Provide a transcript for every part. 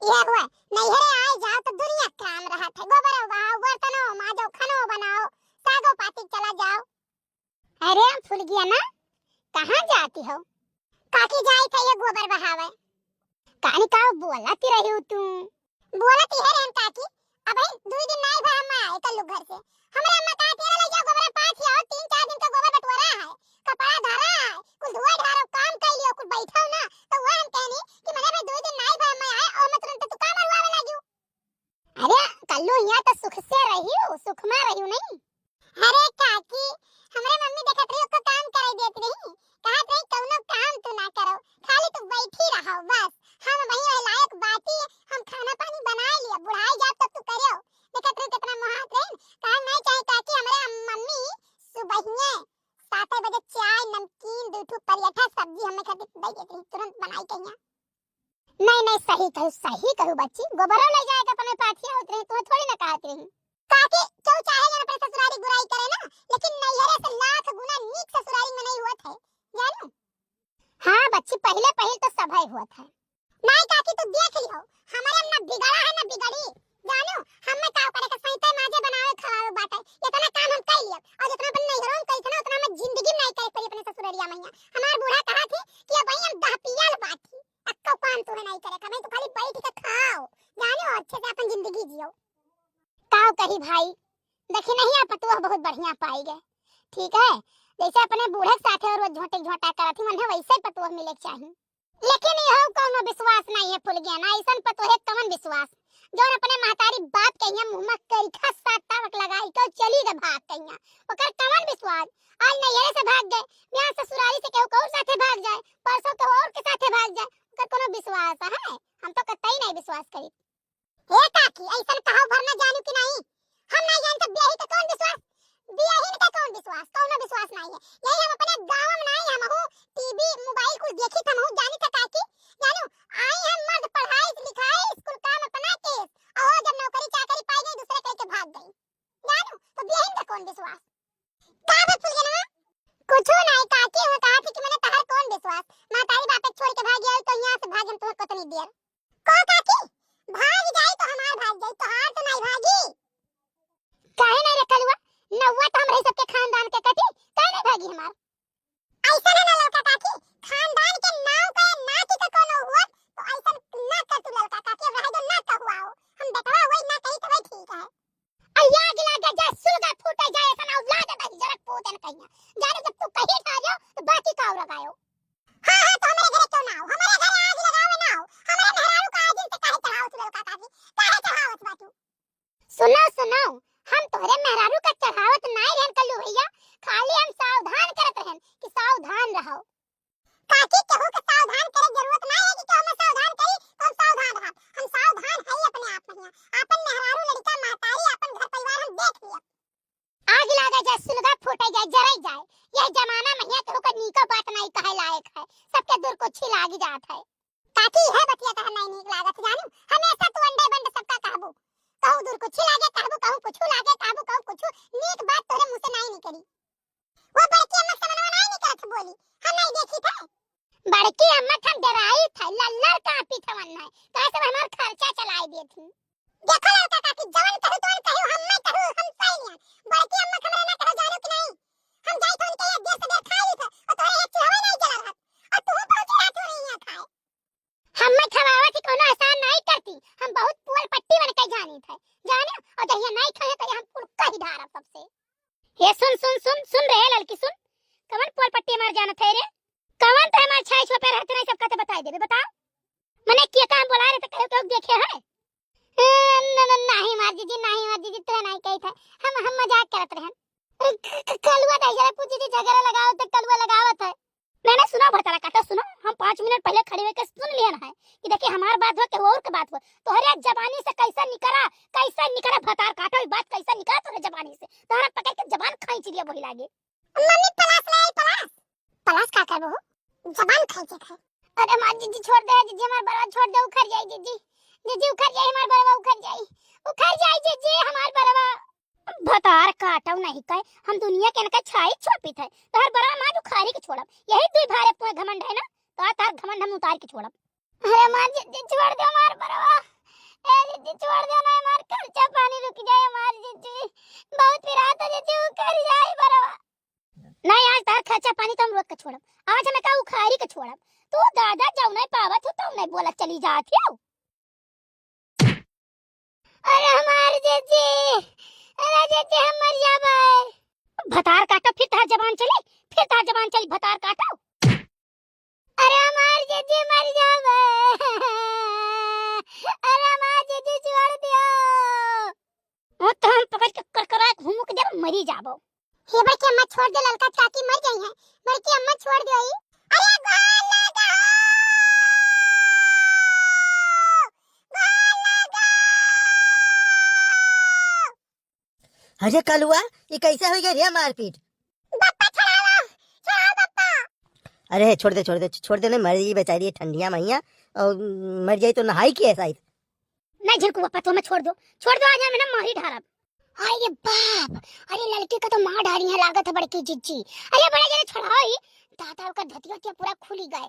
ये हुआ नैहरे आए जाओ तो दुनिया काम रहा था। गोबर उगाओ, बर्तनों माजो, खानो बनाओ, सागो पाती चला जाओ। अरे फूल गया ना, कहाँ जाती हो? काकी जाई थे ये गोबर बहावे। कानी का बोलती रही हो तू? बोलती है रेन काकी। अब भाई 2 दिन नहीं भाई अम्मा आए कल घर से। हमरे अम्मा कहा तेरे ले जाओ गोबर पाछ आओ, 3-4 दिन का गोबर बटवारा है, कपड़ा धरा है, कुछ धोए ढारो काम कर लियो, कुछ बैठो ना। तो वो हम कहनी कि मने भाई 2 दिन नहीं भाई अम्मा आए और मैं तुरंत तू काम करवावे लागियो। अरे कल्लू यहाँ तो सुख से रही हो, सुख में रही हो नहीं। अरे काकी हमरे मम्मी देखत रही को काम करे देत रही, कहत रही कौनो काम तू ना करो, खाली तू बैठी रहो बस। हम वही लायक बाती हम खाना पानी बनाए लिया, बुढ़ाई जात तब तू करियो। देखत रही कितना मोहात रही। कहा नहीं चाहे काकी हमरे मम्मी सुबहिए 7 बजे चाय नमकीन दूठू पराठा सब्जी हमें खातिर दे देत रही, तुरंत बनाई कहिया। नहीं सही कहू बच्ची, गोबरो ले जाए के अपने पाथिया होत रही, तुम्हें थोड़ी ना कहत रही। काकी क्यों चाहे जन अपने ससुराली बुराई करे ना, लेकिन नैहरे से लाख गुना नीक ससुराली में नहीं हुआ थे, जानू? हाँ बच्ची पहले तो सब है हुआ था। नहीं काकी तू देख लियो, हमारे हम ना बिगड़ा है ना बिगड़ी, जानू? हम में का करे के सहिते माजे बनावे खवावे बाटे, इतना काम हम कर लियो और जितना अपन नैहरों में करी थे ना उतना हम जिंदगी में नहीं कर पाई अपने ससुरालिया में। हमार बूढ़ा कहा थी कि अब हम 10 पियाल बाकी अक्का काम तो नहीं करे, कभी तो खाली बैठ के खाओ, जानू? अच्छे से अपन जिंदगी जियो। काव कही भाई, देखी नहीं आप पतुआ बहुत बढ़िया पाई गए, ठीक है? जैसे अपने बूढ़े साथे और वो झोटे झोटा करत थी मन वैसे ही पतुआ मिले चाहिए। लेकिन यह कोनो विश्वास नहीं है फुल गया ना, ऐसन पतुहे कमन विश्वास जो अपने महतारी बात कहिया मुंह में करिखा सातावक लगाई तो चली गए भाग कहिया, ओकर कमन विश्वास। आज नैहरे से भाग गए, यहां ससुराली से केहू और साथे भाग जाए, परसों केहू और के साथे भाग जाए, ओकर कोनो विश्वास है? हम तो कतई नहीं विश्वास करी। हे काकी ऐसन कहो भरना जानू कि नहीं? हम नहीं जानते ब्याही का कौन विश्वास, ब्याही का कौन विश्वास, कौन विश्वास नहीं है। यही हम अपने गांव में नहीं, हम हो टीवी मोबाइल कुछ देखी हम हो जानी था काकी, जानू? आई हम मर्द पढ़ाई लिखाई स्कूल काम अपना के और जब नौकरी चाकरी पाई गई दूसरे कह के भाग गई, जानू? तो ब्याही का कौन विश्वास? का बात फुल गया ना? कुछ नहीं काकी, मैं कहा थी कि मैंने तहर कौन विश्वास, मां तारी बात छोड़ के भाग गई तो यहां से भाग हम तुम्हें कितनी देर को काकी भाग जाई तो हमार भाग जाई, तो हार तो नहीं भागी। काहे नहीं रखल हुआ नौवा तो हमरे सबके खानदान के कटी, काहे नहीं भागी हमार? ऐसा ना लड़का काकी, खानदान के नाव का नाती का कोनो हुआ तो ऐसा ना कर तू लड़का काकी, रह दो ना कहू आओ, हम बेटवा होई ना कही तो भाई ठीक है। अय्या गिला के जा सुलगा फूटे जाए ऐसा ना औलाद बाकी जरक पोते न कहिया, जाने जब तू कही खा जाओ तो बाकी काऊ लगायो। हां तो हमारे घरे क्यों ना आओ, हमारे घरे आग लगावे ना आओ, हमारे मेहरारू का आज से काहे चढ़ाओ तू लड़का काकी, काहे चढ़ावत बाटू? सुनो हम तोहरे मेहरारू का चढ़ावत नहीं रहन कल्लू भैया, खाली हम सावधान करत रहन कि सावधान रहो। काकी केहू के सावधान करे जरूरत नहीं है कि केहू में सावधान करी तो हम सावधान रहब, हम सावधान है अपने आप में, अपन मेहरारू लड़का मातारी अपन घर परिवार हम देख लिया। आग लागे जाए सुलगा फूटे जाए जराई जाए, यह जमाना में केहू का नीको बात नहीं कहे लायक है, सबके दूर को छिलागी जात है। काकी है बतिया कहा नहीं नीक लागत, जानू? हमेशा तू अंडे बंड सबका कहबू, कहू दूर कुछ लागे कहबू, कहू कुछ लागे कहबू, कहू कुछ नीक बात तोरे मुंह से नहीं निकली। वो बड़की अम्मा से मनवा नहीं निकलत बोली, हम नहीं देखी थे। बड़की अम्मा थम डराई थे, लल्लर कापी थे मन में, कहे सब हमार खर्चा चलाई दी थी। देखो लड़का काकी जवन कहू तोन कहू, हम नहीं कहू, हम सही नहीं। बड़की अम्मा हमरा ना कहू जानू कि नहीं? हम जाई तो उनके एक देश से खाई थे और तोरे एक चूहा नहीं जला रहत और तू पहुंच रहा तू नहीं खाए। हम में खवावत ही कोनो आसान नहीं करती, हम बहुत पुअल पट्टी बन के जानी थे, जाने? और जहिया नहीं खाए तो हम पुरका ही ढारा सबसे। ये सुन रहे लड़की सुन, कवन पुअल पट्टी मार जानत है रे? कवन तो हमार छाई छो पे रहते नहीं सबका तो बताई देबे, बता मने क्या काम बोला रे? तो कहू देखे है नहीं मार दीदी, नहीं मार दीदी, तो नहीं कही था, हम मजाक करत रहन। कलुआ नहीं जरा पूछी थी झगड़ा लगाओ तो कलुआ लगावत है। मैंने सुना भरता काटा, सुनो हम 5 मिनट पहले खड़े होकर सुन लिया है कि देखिए हमार बात हो के और के बात हो, तोहरे जबानी से कैसा निकरा भतार काटो बात कैसा निकला तोहरे जबानी से, तोहरा पकड़ के जबान खींच लिया वही लागे। मम्मी पलास का करबो जबान खींचे थे। अरे मां जीजी छोड़ दे, जीजी हमार बरवा छोड़ दे, उखड़ जाई जीजी, जीजी उखड़ जाई हमार बरवा, उखड़ जाई जीजी हमार बरवा। भतार काटो नहीं कहे, हम दुनिया के नका छाई छोपी थे, तोहर बरवा मां उखाड़ी के छोड़ब, यही दुई भारे पुए घमंड है ना, तो तार घमंड हम उतार के छोड़ब। अरे मां जीजी छोड़ दे हमार बरवा। छोड़ब, आज हमें का उखाड़ी के छोड़ब। तू दादा जाऊ नहीं पावत हो तो नहीं बोला चली जाती हो। अरे हमारे जीजी, अरे जीजी हम मर जाबे। भतार काटा फिर तार जबान चली, फिर तार जबान चली, भतार काटा। अरे हमारे जीजी मर जाबे, अरे हमारे जीजी छोड़ दियो। ओ तो हम पकड़ के करकरा घूम के जब मरी जाबो। हे बड़की अम्मा छोड़ दे, ललका चाची मर गई है, बड़की अम्मा छोड़ दे। अरे गोल लगा, अरे कलुआ ये कैसे हो गया रे मारपीट? बप्पा छड़ाओ बप्पा। अरे छोड़ दे नहीं, मर गई बेचारी ठंडिया मैया, और मर जाई तो नहाई की ऐसा ही। नहीं झिरकू बप्पा तो मैं छोड़ दो आज मैं ना मारी ढारब। अरे बाप, अरे लड़की का तो मार ढारी है लागत है बड़की जीजी। अरे बड़े जने छड़ाई, दादा का धतिया पूरा खुली गए।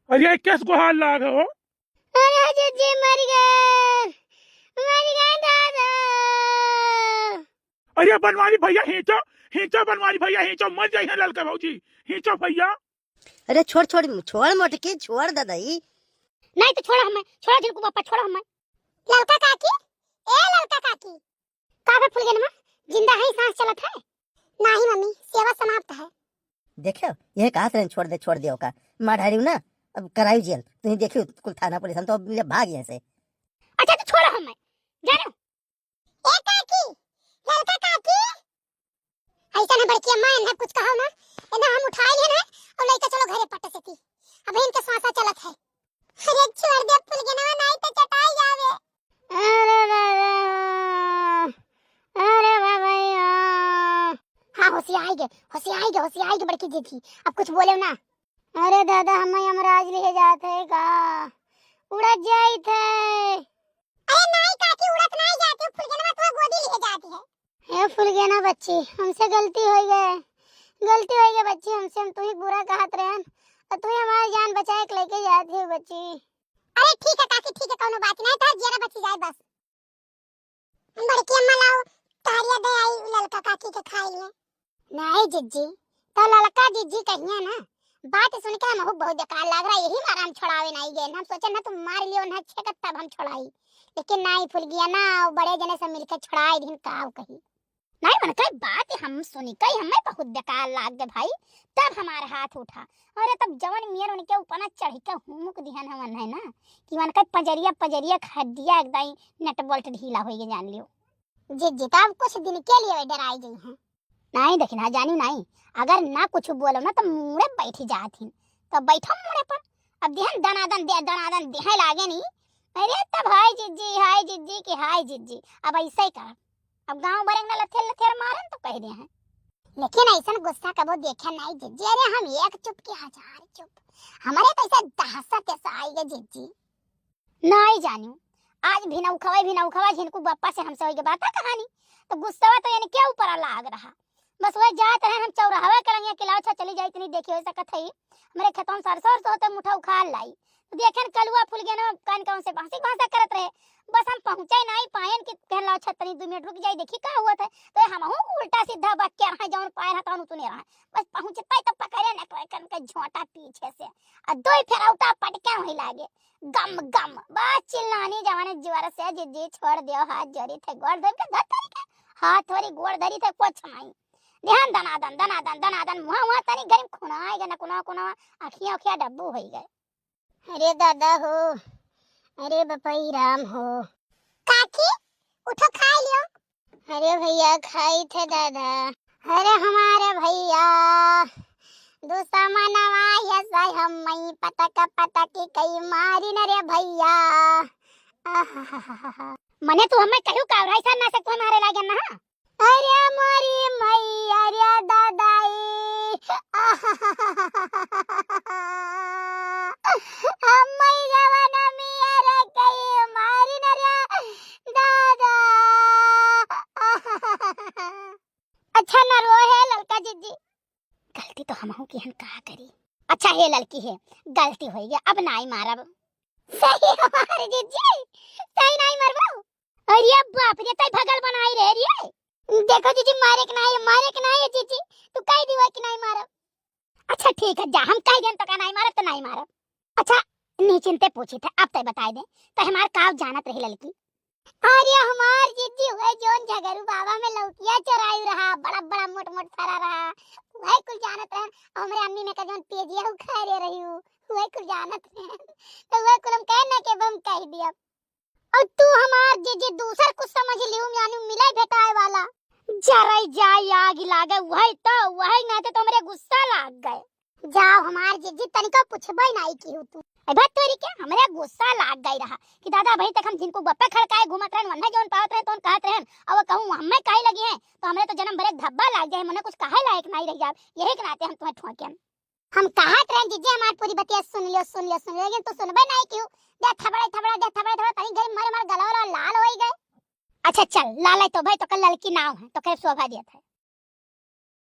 अरे किस को हाल लाग हो? अरे जीजी मर गए दादा। अरे बनवारी भैया हिंचो बनवारी भैया हिंचो, मर जाई है ललका भौजी, हिंचो भैया। अरे छोड़ मोटकी, छोड़ दादाई। नहीं तो छोड़ा हमें, छोड़ा झिरकू बप्पा, छोड़ा हमें। ललका काकी, ए ललका काकी, काहे फूल गए ना, जिंदा है सांस चलत है? नहीं मम्मी, सेवा समाप्त है। देखो यह कहा से छोड़ दे का मार ढारी ना, अब कराई जेल। तुम देखियो कुल थाना पुलिस हम तो अब भाग यहाँ से। अच्छा तो छोड़ा हमें, जा रहे हो। ए काकी, ललका काकी, ऐसा ना बड़की अम्मा ने कुछ कहा ना, इन्हें हम उठाए हैं ना और लेके चलो घरे पट से थी। अब इनके सांसा चलत है। अरे छोड़ दे फूल गए ना, नहीं तो चटाई जावे। अरे बाबा, अरे बाबा यार। हाँ होशियार के बड़की जी थी, अब कुछ बोले ना। अरे दादा हमें यमराज ले जाते का, उड़ जाई थे। अरे नहीं काकी, उड़त नहीं जाती, फुलगेना तो गोदी ले जाती है। हे फुलगेना बच्ची, हमसे गलती हो गई बच्ची, हमसे हम तुम्हें बुरा कहत रहे और तू हमारी जान बचाए के लेके जाती है बच्ची। अरे ठीक है काकी, ठीक है, कोनो बात नहीं, तार जेरा बची जाए बस। बड़की अम्मा लाओ तारिया दे आई ललका काकी के खाई ले। नहीं जिज्जी, तो ललका जिज्जी कहिए ना, बात सुन के हम बहुत बेकार लग रहा है, यही मारा हम छोड़ावे नहीं गए। हम सोचे ना तुम मार लियो ना छेकत तब हम छोड़ाई, लेकिन नहीं फुल गया ना, बड़े जने से मिलकर छुड़ाए दिन काव कही। नहीं मन कई बात हम सुनी कई, हमें बहुत बेकार लाग गए भाई, तब हमारे हाथ उठा। अरे तब जवन मियर उनके ऊपर चढ़ के हुमुक दिहन हमन है ना, कि मन कई पजरिया खड्डिया एकदम नट बोल्ट ढीला हो गए, जान लियो। जी तब कुछ दिन के लिए डराई गई हैं। नहीं देखना जानी नहीं, अगर ना कुछ बोलो ना तो मुड़े बैठी जाती, तो बैठो मुड़े पर। अब देहन दनादन देहे लागे नहीं। अरे तब हाय जिज्जी की हाय जिज्जी, अब ऐसा ही कर। अब गांव बरेंग ना लथेर मारन तो कह दे हैं, लेकिन ऐसा गुस्सा कबो देखा नहीं जिज्जी। अरे हम एक चुप के हजार चुप, हमारे तो ऐसा दहशत ऐसा आई गई जिज्जी। नहीं जानियो, आज भी ना उखवा जिनको बप्पा से हमसे होई के बात कहानी, तो गुस्सा तो यानी क्या ऊपर लाग रहा। बस वही जात रहे हम चौराहा करेंगे कि लाओ चली जाई, इतनी देखी हो सकत है। हमारे खेतों सरसों होते मुठा उखाड़ लाई, तो देखें कलुआ फूल गया ना, कान कौन से भांसा करत रहे। बस हम पहुंचे नहीं पाएन कि कहला अच्छा तनी 2 मिनट रुक जाई, देखी का हुआ था। तो हम उल्टा सीधा बक के रहा, जौन पाए रहता उन तूने रहा। बस पहुंचता तो पकड़े न कन के झोंटा पीछे से, और दो फेरौटा पटके वही लागे, गम बस चिल्लानी जवाने जोर से जिज्जी छोड़ दियो, हाथ जोड़ी थे, गोड़ धर के धर के हाथ थोड़ी गोड़ धरी थे, कुछ नहीं ध्यान दनादन मुहा तनी गरीब खुनाए गए ना, कुना आँखियाँ डब्बू हो गए। अरे दादा हो, अरे बपई राम हो। काकी उठो खा लियो। अरे भैया खाई थे दादा। अरे हमारे भैया दुश्मनवा ऐसा हम पतक कई मारी न रे भैया। मने तू हमें कहू कावराई सा ना से तू हमारे लागे ना। अरे मोरी मैया रे दादाई, अम्मई जवान मिया रे कई मारी न रे दादा। अच्छा न रो है ललका जिज्जी, गलती तो हमहू की हम कहा करी। अच्छा है लड़की है, गलती हो गई, अब नहीं मारब। सही हमारे जिज्जी, सही नहीं मरबो। अरे बाप रे, तई भगल बनाई रे रे। देखो जीजी मारे के नहीं जीजी, तू कह दिवा कि नहीं मारब। अच्छा ठीक है, जा हम कह दें तो का नहीं मारब तो नहीं मारब। अच्छा निश्चिंते पूछी थे, अब तय बताए दे तो हमार काव जानत रही लड़की। अरे हमार जीजी हुए जोन झगरू बाबा में लौकिया चराई रहा, बड़ा बड़ा मोट मोट सारा रहा, वही कुल जानत रहे। हमरे अम्मी में का जोन पेजिया उ खा रे रही हूँ, वही कुल जानत रहे। तो वही कुल हम कहना के बम कह दिया। और तू हमार जीजी दूसर कुछ समझ लियो, यानी मिले भेटाए वाला जराई जाय आग लागे, वही ना तो हमरे गुस्सा लाग गए। जाओ हमार जीजी तनिका पूछबई नहीं की तू। अबे तोरी के हमरे गुस्सा लाग गई रहा कि दादा भाई तक हम जिनको बप्पे खड़काए घुमत रहन वन्ना जोन पावत रहे तोन कहत रहन, अब कहूं हमें काहे लगी है तो हमरे तो जन्म भरे धब्बा लाग जाए, मने कुछ काहे लायक नहीं रह जाब, यही के नाते हम तुम्हें ठोके। हम कहत रहन जीजी हमार पूरी बतिया सुन लियो, लेकिन तू सुनबे नहीं क्यों। दे थबड़ा तनी गई मार गला लाल हो गए। अच्छा चल लाल है तो भाई तो कल लड़की नाव है तो खैर शोभा दिया था।